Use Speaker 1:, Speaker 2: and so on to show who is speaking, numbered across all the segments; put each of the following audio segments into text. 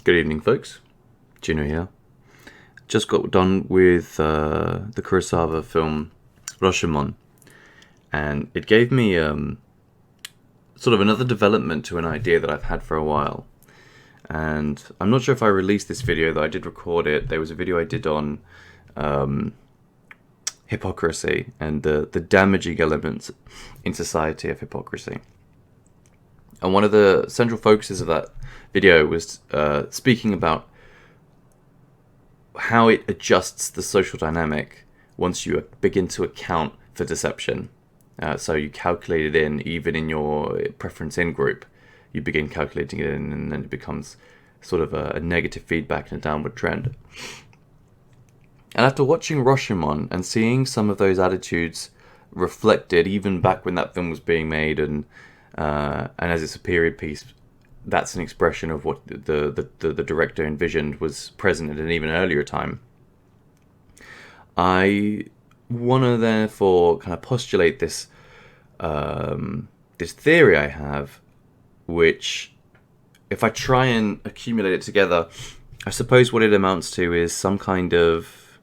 Speaker 1: Good evening, folks. Gino here. Just got done with the Kurosawa film Rashomon, and it gave me sort of another development to an idea that I've had for a while. And I'm not sure if I released this video, though I did record it. There was a video I did on hypocrisy and the damaging elements in society of hypocrisy. And one of the central focuses of that video was speaking about how it adjusts the social dynamic once you begin to account for deception. So you calculate it in, even in your preference in group, you begin calculating it in, and then it becomes sort of a negative feedback and a downward trend. And after watching Rashomon and seeing some of those attitudes reflected even back when that film was being made, and as it's a period piece, that's an expression of what the director envisioned was present at an even earlier time. I want to therefore kind of postulate this this theory I have, which, if I try and accumulate it together, I suppose what it amounts to is some kind of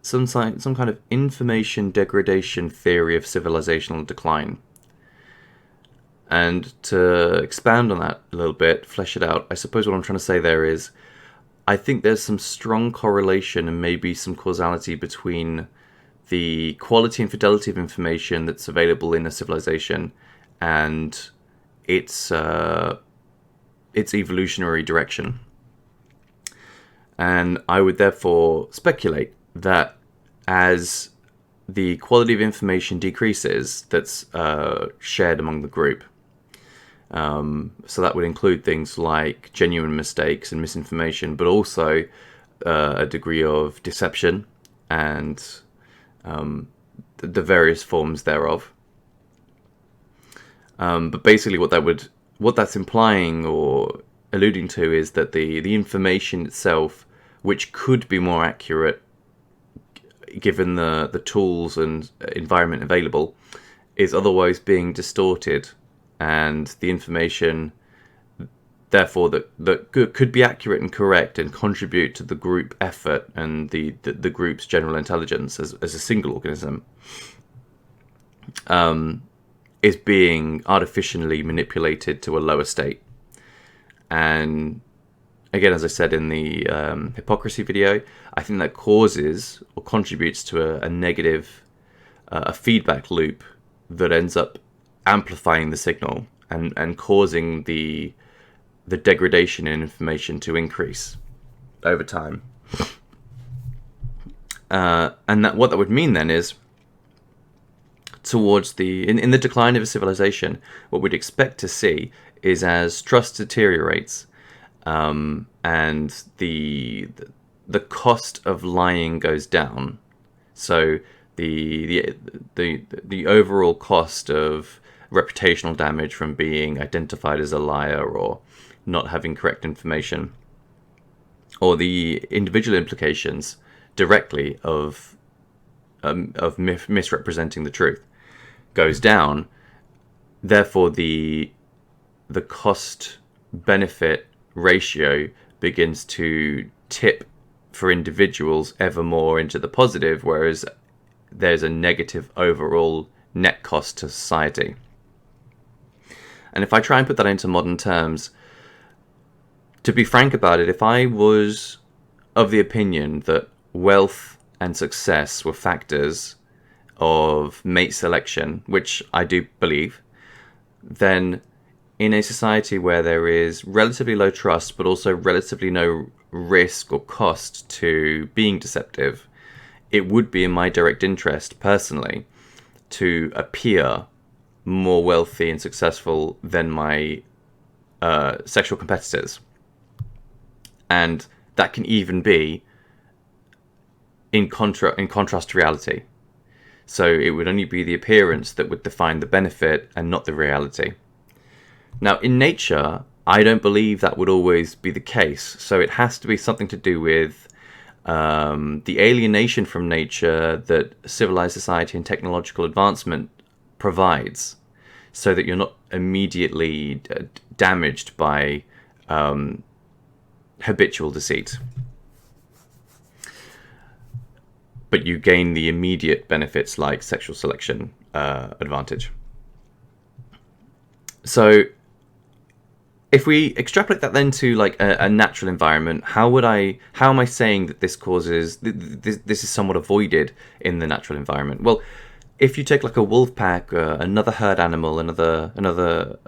Speaker 1: some kind of information degradation theory of civilizational decline. And to expand on that a little bit, flesh it out, I suppose what I'm trying to say there is, I think there's some strong correlation and maybe some causality between the quality and fidelity of information that's available in a civilization and its evolutionary direction. And I would therefore speculate that as the quality of information decreases that's shared among the group, so that would include things like genuine mistakes and misinformation, but also a degree of deception and the various forms thereof. But basically what that's implying or alluding to is that the information itself, which could be more accurate given the tools and environment available, is otherwise being distorted. And the information, therefore, that could be accurate and correct and contribute to the group effort and the group's general intelligence as a single organism, is being artificially manipulated to a lower state. And again, as I said in the hypocrisy video, I think that causes or contributes to a negative a feedback loop that ends up amplifying the signal and causing the degradation in information to increase over time. And what that would mean then is, towards in the decline of a civilization, what we'd expect to see is, as trust deteriorates, and the cost of lying goes down, so the overall cost of reputational damage from being identified as a liar or not having correct information, or the individual implications directly of misrepresenting the truth, goes down. Therefore, the cost benefit ratio begins to tip for individuals ever more into the positive, whereas there's a negative overall net cost to society. And if I try and put that into modern terms, to be frank about it, if I was of the opinion that wealth and success were factors of mate selection, which I do believe, then in a society where there is relatively low trust, but also relatively no risk or cost to being deceptive, it would be in my direct interest, personally, to appear more wealthy and successful than my sexual competitors. And that can even be in contrast to reality. So it would only be the appearance that would define the benefit and not the reality. Now, in nature, I don't believe that would always be the case. So it has to be something to do with the alienation from nature that civilized society and technological advancement provides. so that you're not immediately damaged by habitual deceit. But you gain the immediate benefits like sexual selection advantage. So if we extrapolate that then to like a natural environment, how am I saying that this causes this is somewhat avoided in the natural environment? Well, if you take like a wolf pack, another herd animal, another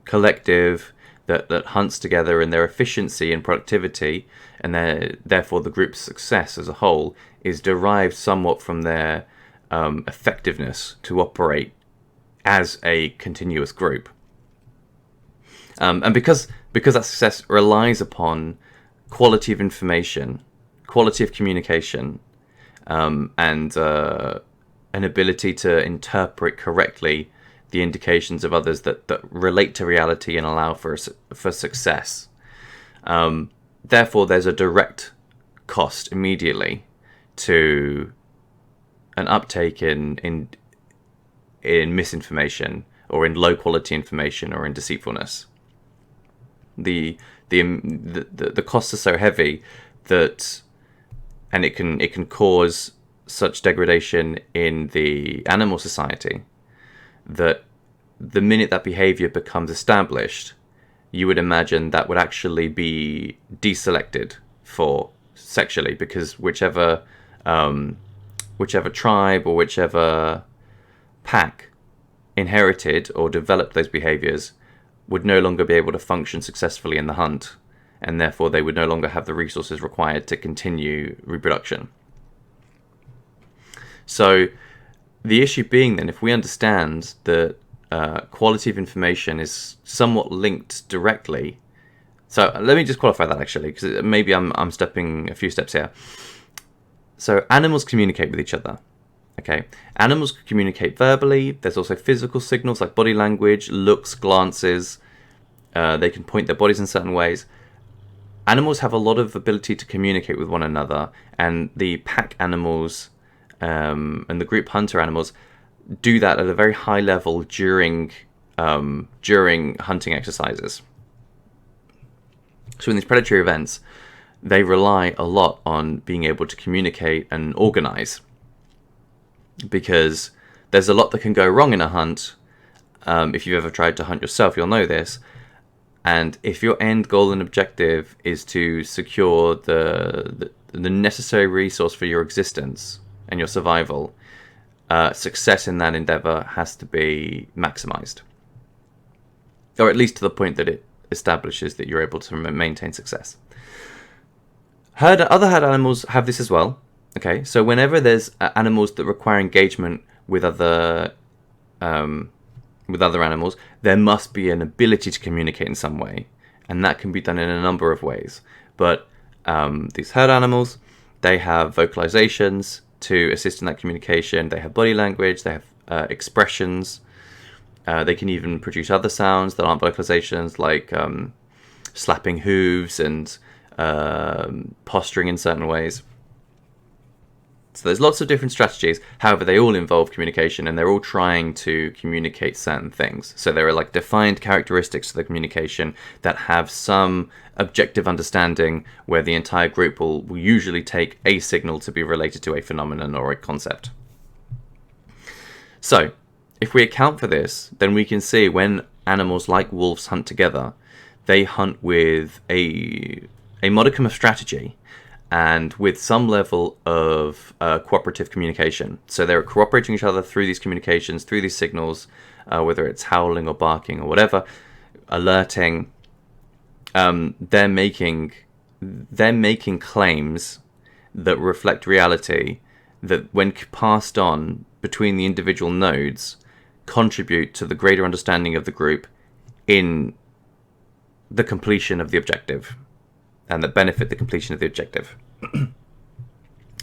Speaker 1: collective that hunts together, and their efficiency and productivity, and therefore the group's success as a whole, is derived somewhat from their effectiveness to operate as a continuous group. And because that success relies upon quality of information, quality of communication, and an ability to interpret correctly the indications of others that relate to reality and allow for success. Therefore, there's a direct cost immediately to an uptake in misinformation, or in low quality information, or in deceitfulness. The costs are so heavy that, and it can cause such degradation in the animal society, that the minute that behavior becomes established, you would imagine that would actually be deselected for sexually, because whichever tribe or whichever pack inherited or developed those behaviors would no longer be able to function successfully in the hunt, and therefore they would no longer have the resources required to continue reproduction. So the issue being then, if we understand that quality of information is somewhat linked directly. So let me just qualify that actually, because maybe I'm stepping a few steps here. So animals communicate with each other. Okay, animals communicate verbally. There's also physical signals like body language, looks, glances. They can point their bodies in certain ways. Animals have a lot of ability to communicate with one another, and the pack animals and the group hunter animals do that at a very high level during hunting exercises. So in these predatory events, they rely a lot on being able to communicate and organize, because there's a lot that can go wrong in a hunt. If you've ever tried to hunt yourself, you'll know this. And if your end goal and objective is to secure the necessary resource for your existence and your survival, success in that endeavor has to be maximized, or at least to the point that it establishes that you're able to maintain success. Other herd animals have this as well. Okay, so whenever there's animals that require engagement with other animals, there must be an ability to communicate in some way, and that can be done in a number of ways. But these herd animals, they have vocalizations to assist in that communication. They have body language. They have expressions. They can even produce other sounds that aren't vocalizations, like slapping hooves and posturing in certain ways. So there's lots of different strategies. However, they all involve communication, and they're all trying to communicate certain things. So there are like defined characteristics to the communication that have some objective understanding, where the entire group will usually take a signal to be related to a phenomenon or a concept. So if we account for this, then we can see when animals like wolves hunt together, they hunt with a modicum of strategy and with some level of cooperative communication. So they're cooperating each other through these communications, through these signals, whether it's howling or barking or whatever, alerting. They're making claims that reflect reality, that when passed on between the individual nodes, contribute to the greater understanding of the group in the completion of the objective, and that benefit the completion of the objective.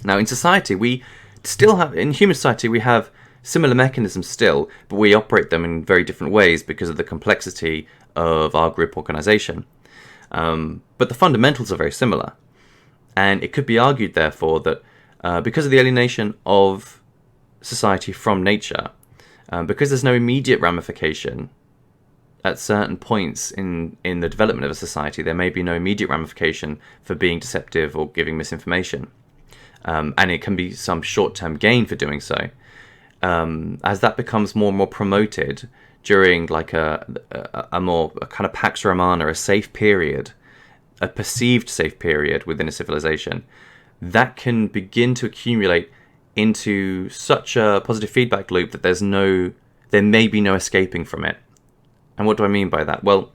Speaker 1: Now, in society, in human society, we have similar mechanisms still, but we operate them in very different ways because of the complexity of our group organization. But the fundamentals are very similar. And it could be argued, therefore, that because of the alienation of society from nature, because there's no immediate ramification at certain points in the development of a society. There may be no immediate ramification for being deceptive or giving misinformation, and it can be some short-term gain for doing so. As that becomes more and more promoted during like a kind of Pax Romana, a safe period, a perceived safe period within a civilization, that can begin to accumulate into such a positive feedback loop that there may be no escaping from it. And what do I mean by that? Well,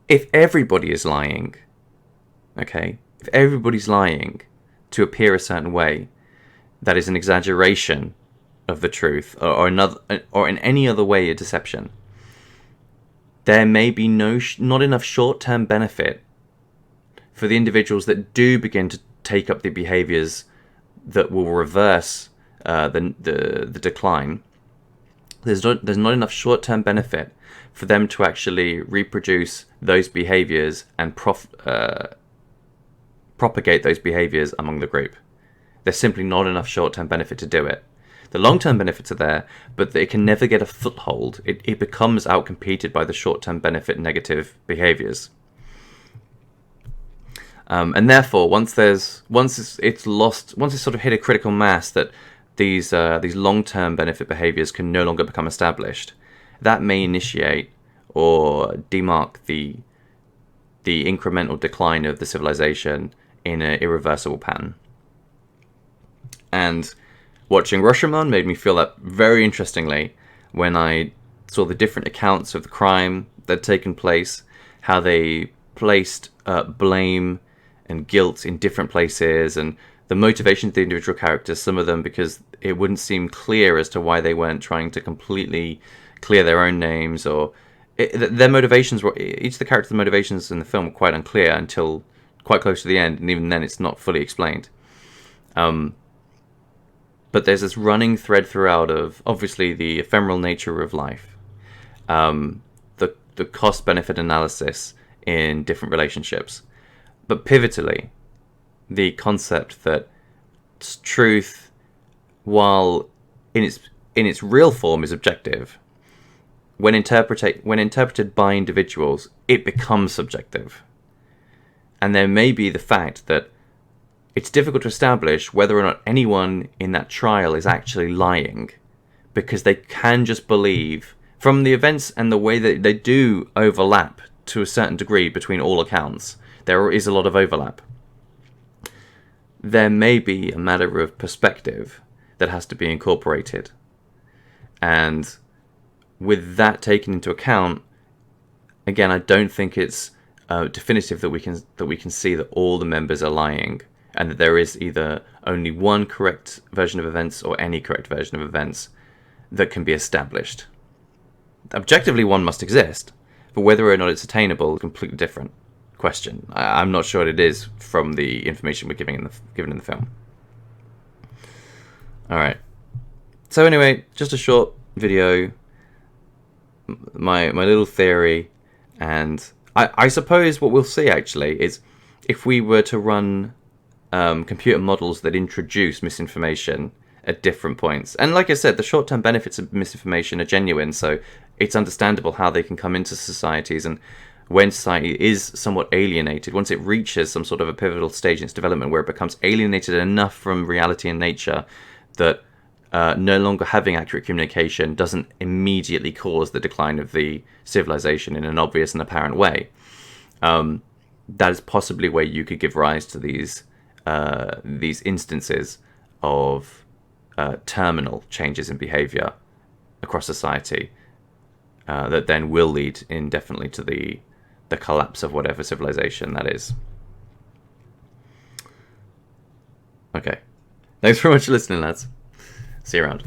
Speaker 1: if everybody is lying, okay, if everybody's lying to appear a certain way, that is an exaggeration of the truth, or in any other way a deception, there may be not enough short-term benefit for the individuals that do begin to take up the behaviors that will reverse the decline. There's not enough short-term benefit for them to actually reproduce those behaviors and propagate those behaviors among the group. There's simply not enough short-term benefit to do it. The long-term benefits are there, but it can never get a foothold. It becomes outcompeted by the short-term benefit negative behaviors. And therefore, once it's sort of hit a critical mass that these long-term benefit behaviors can no longer become established, that may initiate or demark the incremental decline of the civilization in an irreversible pattern. And watching Rashomon made me feel that very interestingly when I saw the different accounts of the crime that had taken place, how they placed blame and guilt in different places, and the motivation of the individual characters, some of them because it wouldn't seem clear as to why they weren't trying to completely clear their own names, or their motivations were, each of the characters' motivations in the film were quite unclear until quite close to the end, and even then it's not fully explained. But there's this running thread throughout of obviously the ephemeral nature of life, the cost-benefit analysis in different relationships, but pivotally, the concept that truth, while in its real form is objective, when interpreted by individuals, it becomes subjective. And there may be the fact that it's difficult to establish whether or not anyone in that trial is actually lying, because they can just believe from the events and the way that they do overlap to a certain degree between all accounts. There is a lot of overlap. There may be a matter of perspective that has to be incorporated. And with that taken into account, again, I don't think it's definitive that we can see that all the members are lying, and that there is either only one correct version of events or any correct version of events that can be established. Objectively, one must exist, but whether or not it's attainable is a completely different question. I'm not sure it is from the information we're given in the film. Alright. So anyway, just a short video, my little theory, and I suppose what we'll see actually is if we were to run computer models that introduce misinformation at different points. And like I said, the short-term benefits of misinformation are genuine, so it's understandable how they can come into societies, and when society is somewhat alienated, once it reaches some sort of a pivotal stage in its development where it becomes alienated enough from reality and nature that no longer having accurate communication doesn't immediately cause the decline of the civilization in an obvious and apparent way, that is possibly where you could give rise to these instances of terminal changes in behavior across society that then will lead indefinitely to the collapse of whatever civilization that is. Okay. Thanks very much for listening, lads. See you around.